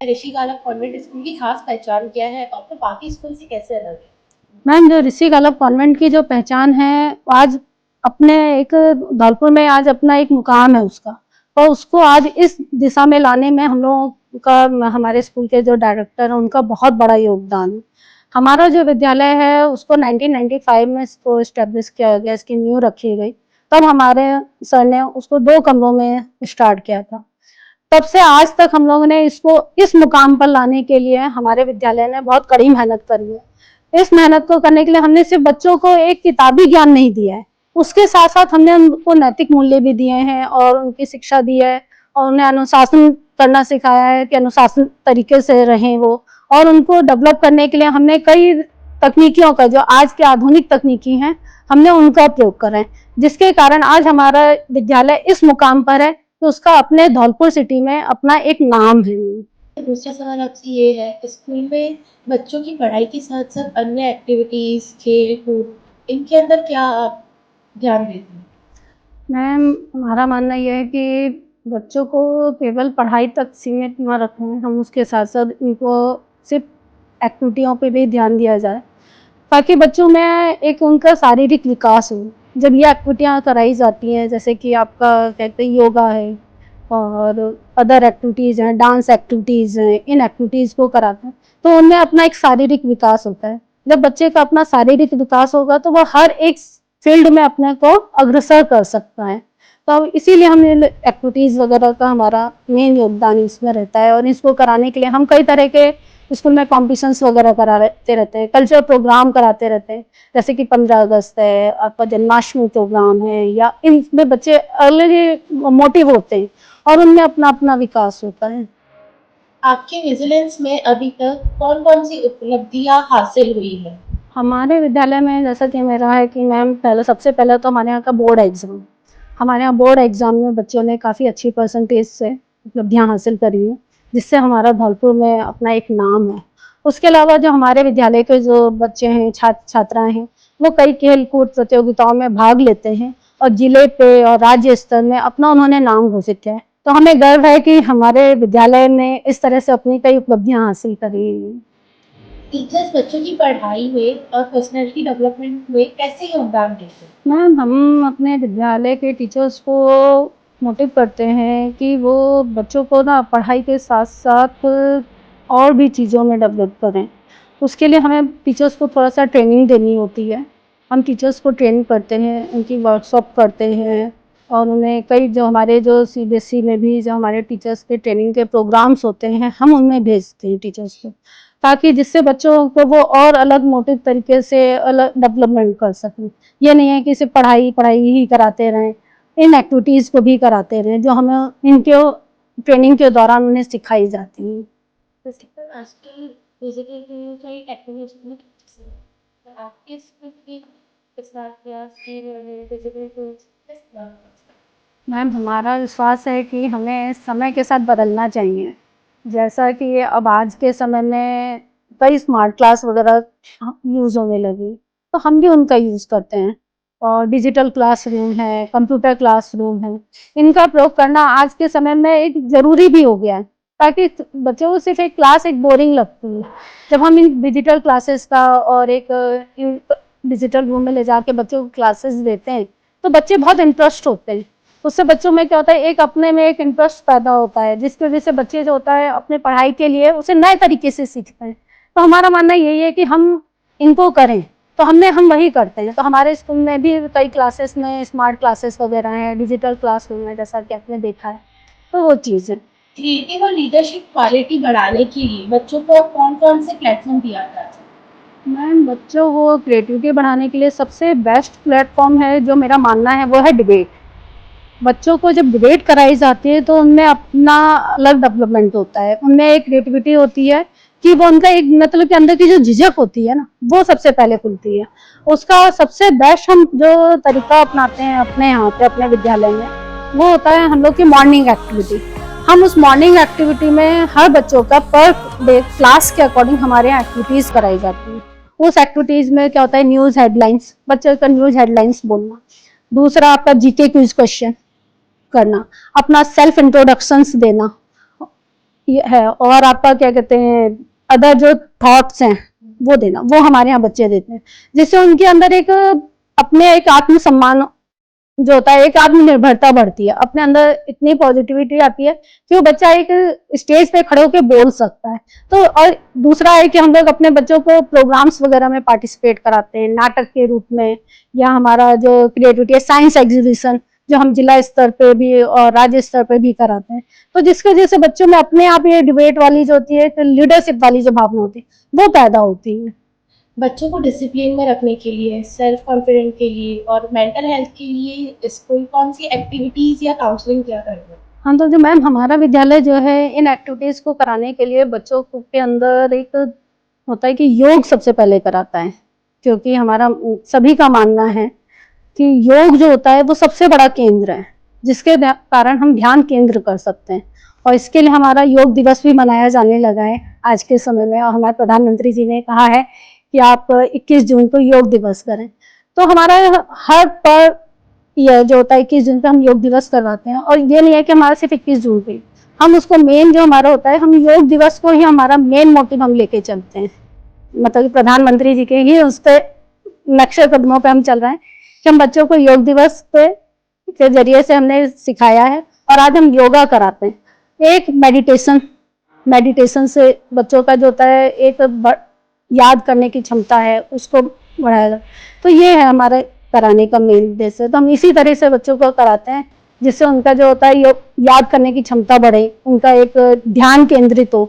ऋषि गाला convent school की खास पहचान क्या है और फिर बाकी स्कूल से कैसे अलग है? मैम, जो ऋषि गाला कॉन्वेंट की जो पहचान है, आज अपने एक धौलपुर में आज अपना एक मुकाम है उसका, और उसको आज इस दिशा में लाने में हम लोगों का, हमारे स्कूल के जो डायरेक्टर हैं उनका बहुत बड़ा योगदान है। हमारा जो विद्यालय है उसको 1995 में इसको स्टेब्लिश किया गया, इसकी नींव रखी गई। तब हमारे सर ने उसको 2 कमरों में स्टार्ट किया था। तब से आज तक हम लोगों ने इसको इस मुकाम पर लाने के लिए हमारे विद्यालय ने बहुत कड़ी मेहनत करी है। इस मेहनत को करने के लिए हमने सिर्फ बच्चों को एक किताबी ज्ञान नहीं दिया है, उसके साथ साथ हमने उनको नैतिक मूल्य भी दिए हैं और उनकी शिक्षा दी है, और उन्हें अनुशासन करना सिखाया है कि अनुशासन तरीके से रहें वो। और उनको डेवलप करने के लिए हमने कई तकनीकियों का, जो आज के आधुनिक तकनीकी हैं, हमने उनका प्रयोग करा है, जिसके कारण आज हमारा विद्यालय इस मुकाम पर है तो उसका अपने धौलपुर सिटी में अपना एक नाम है। दूसरा सवाल आपसे ये है, स्कूल में बच्चों की पढ़ाई के साथ साथ अन्य एक्टिविटीज, खेल कूद, इनके अंदर क्या आप ध्यान देते हैं? मैम, हमारा मानना यह है कि बच्चों को केवल पढ़ाई तक सीमित न रखें, हम उसके साथ साथ उनको सिर्फ एक्टिविटियों पे भी ध्यान दिया जाए, ताकि बच्चों में एक उनका शारीरिक विकास हो। जब ये एक्टिविटियाँ कराई जाती हैं, जैसे कि आपका कहते हैं योगा है और अदर एक्टिविटीज़ हैं, डांस एक्टिविटीज़ हैं, इन एक्टिविटीज़ को कराते हैं तो उनमें अपना एक शारीरिक विकास होता है। जब बच्चे का अपना शारीरिक विकास होगा तो वह हर एक फील्ड में अपने को अग्रसर कर सकता है। तो इसीलिए हम एक्टिविटीज़ वगैरह का हमारा मेन योगदान इसमें रहता है, और इसको कराने के लिए हम कई तरह के स्कूल में कॉम्पिटिशन्स वगैरह कराते रहते हैं, कल्चरल प्रोग्राम कराते रहते हैं, जैसे कि 15 अगस्त है, आपका जन्माष्टमी प्रोग्राम है, या इनमें बच्चे अलग मोटिव होते हैं और उनमें अपना अपना विकास होता है। आपके विजिलेंस में अभी तक कौन कौन सी उपलब्धियां हासिल हुई है? हमारे विद्यालय में जैसा कि मेरा है कि मैम, पहले सबसे पहले तो हमारे यहाँ का बोर्ड एग्ज़ाम, हमारे यहाँ बोर्ड एग्ज़ाम में बच्चों ने काफ़ी अच्छी परसेंटेज से उपलब्धियाँ हासिल करी हैं, जिससे हमारा धौलपुर में अपना एक नाम है। उसके अलावा जो हमारे विद्यालय के जो बच्चे हैं, छात्र छात्राएँ हैं, वो कई खेल कूद प्रतियोगिताओं में भाग लेते हैं और जिले पे और राज्य स्तर में अपना उन्होंने नाम घोषित किया है। तो हमें गर्व है कि हमारे विद्यालय ने इस तरह से अपनी कई उपलब्धियाँ हासिल करी हैं। टीचर्स बच्चों की पढ़ाई में और पर्सनैलिटी डेवलपमेंट में कैसे योगदान देते हैं? मैम, हम अपने विद्यालय के टीचर्स को मोटिव करते हैं कि वो बच्चों को ना पढ़ाई के साथ साथ और भी चीज़ों में डेवलप करें। उसके लिए हमें टीचर्स को थोड़ा सा ट्रेनिंग देनी होती है। हम टीचर्स को ट्रेन करते हैं, उनकी वर्कशॉप करते हैं, और उन्हें कई जो हमारे जो सीबीएसई में भी जो हमारे टीचर्स के ट्रेनिंग के प्रोग्राम्स होते हैं, हम उनमें भेजते हैं टीचर्स को, ताकि जिससे बच्चों को वो और अलग मोटिव तरीके से अलग डेवलपमेंट कर सकें। ये नहीं है कि सिर्फ पढ़ाई पढ़ाई ही कराते रहें, इन एक्टिविटीज़ को भी कराते रहें जो हमें इनके ट्रेनिंग के दौरान उन्हें सिखाई जाती हैं। फिजिकल आजकल फिजिकल कई एक्टिविटीज में आपके स्कूल की क्लास की फिजिकल टूल्स। मैम, हमारा विश्वास है कि हमें समय के साथ बदलना चाहिए। जैसा कि अब आज के समय में कई स्मार्ट क्लास वगैरह यूज़ होने लगी, तो हम भी उनका यूज़ करते हैं, और डिजिटल क्लासरूम है, कंप्यूटर क्लासरूम है, इनका प्रयोग करना आज के समय में एक ज़रूरी भी हो गया है, ताकि बच्चों को सिर्फ एक क्लास एक बोरिंग लगती है। जब हम इन डिजिटल क्लासेस का और एक डिजिटल रूम में ले जाके बच्चों को क्लासेस देते हैं, तो बच्चे बहुत इंटरेस्ट होते हैं। उससे बच्चों में क्या होता है, एक अपने में एक इंटरेस्ट पैदा होता है, जिसकी वजह से बच्चे जो होता है अपने पढ़ाई के लिए उसे नए तरीके से सीखते हैं। तो हमारा मानना यही है कि हम इनको करें, तो हम वही करते हैं। तो हमारे स्कूल में भी कई क्लासेस में स्मार्ट क्लासेस वगैरह हैं, डिजिटल क्लासरूम है, जैसा कि आपने देखा है, तो वो चीज़ है। क्रिएटिव और लीडरशिप क्वालिटी बढ़ाने के लिए बच्चों को कौन कौन से प्लेटफॉर्म दिया जाता है? मैम, बच्चों को क्रिएटिविटी बढ़ाने के लिए सबसे बेस्ट प्लेटफॉर्म है, जो मेरा मानना है, वो है डिबेट। बच्चों को जब डिबेट कराई जाती है तो उनमें अपना अलग डेवलपमेंट होता है, उनमें एक क्रिएटिविटी होती है कि वो उनका एक मतलब कि अंदर की जो झिझक होती है ना, वो सबसे पहले खुलती है। उसका सबसे बेस्ट हम जो तरीका अपनाते हैं अपने यहाँ पे अपने विद्यालय में, वो होता है हम लोग की मॉर्निंग एक्टिविटी। हम उस मॉर्निंग एक्टिविटी में हर बच्चों का पर डे क्लास के अकॉर्डिंग हमारे यहाँ एक्टिविटीज़ कराई जाती है। उस एक्टिविटीज़ में क्या होता है, न्यूज़ हेडलाइंस, बच्चों का न्यूज़ हेडलाइंस बोलना। दूसरा आपका जीके क्विज क्वेश्चन करना, अपना सेल्फ इंट्रोडक्शंस देना, ये है, और आपका क्या कहते हैं, अदर जो थॉट्स हैं वो देना, वो हमारे यहाँ बच्चे देते हैं, जिससे उनके अंदर एक अपने एक आत्मसम्मान जो होता है, एक आत्मनिर्भरता बढ़ती है, अपने अंदर इतनी पॉजिटिविटी आती है कि वो बच्चा एक स्टेज पे खड़े होकर बोल सकता है। तो और दूसरा है कि हम लोग अपने बच्चों को प्रोग्राम्स वगैरह में पार्टिसिपेट कराते हैं, नाटक के रूप में, या हमारा जो क्रिएटिविटी है, साइंस एग्जीबिशन जो हम जिला स्तर पे भी और राज्य स्तर पे भी कराते हैं, तो जिसकी वजह से बच्चों में अपने आप ये डिबेट वाली जो होती है, लीडरशिप वाली जो भावना होती है वो पैदा होती है। बच्चों को डिसिप्लिन में रखने के लिए, सेल्फ कॉन्फिडेंट के लिए और मेंटल हेल्थ के लिए स्कूल कौन सी एक्टिविटीज या काउंसलिंग क्या करते हैं? हाँ, तो जो मैम हमारा विद्यालय जो है इन एक्टिविटीज को कराने के लिए बच्चों के अंदर एक होता है कि योग सबसे पहले कराता है, क्योंकि हमारा सभी का मानना है कि योग जो होता है वो सबसे बड़ा केंद्र है, जिसके कारण हम ध्यान केंद्र कर सकते हैं। और इसके लिए हमारा योग दिवस भी मनाया जाने लगा है आज के समय में, और हमारे प्रधानमंत्री जी ने कहा है कि आप 21 जून को योग दिवस करें। तो हमारा हर पर यह जो होता है 21 जून पे हम योग दिवस करवाते हैं, और ये नहीं है कि हमारा सिर्फ 21 जून पे, हम उसको मेन जो हमारा होता है, हम योग दिवस को ही हमारा मेन मोटिव हम लेके चलते हैं, मतलब कि प्रधानमंत्री जी के ही उस पर नक्शे कदमों पे हम चल रहे हैं कि हम बच्चों को योग दिवस पे के जरिए से हमने सिखाया है, और आज हम योगा कराते हैं। एक मेडिटेशन से बच्चों का जो होता है एक याद करने की क्षमता है उसको बढ़ाया जाए, तो ये है हमारे कराने का मेन उद्देश्य। तो हम इसी तरह से बच्चों को कराते हैं जिससे उनका जो होता है याद करने की क्षमता बढ़े, उनका एक ध्यान केंद्रित हो,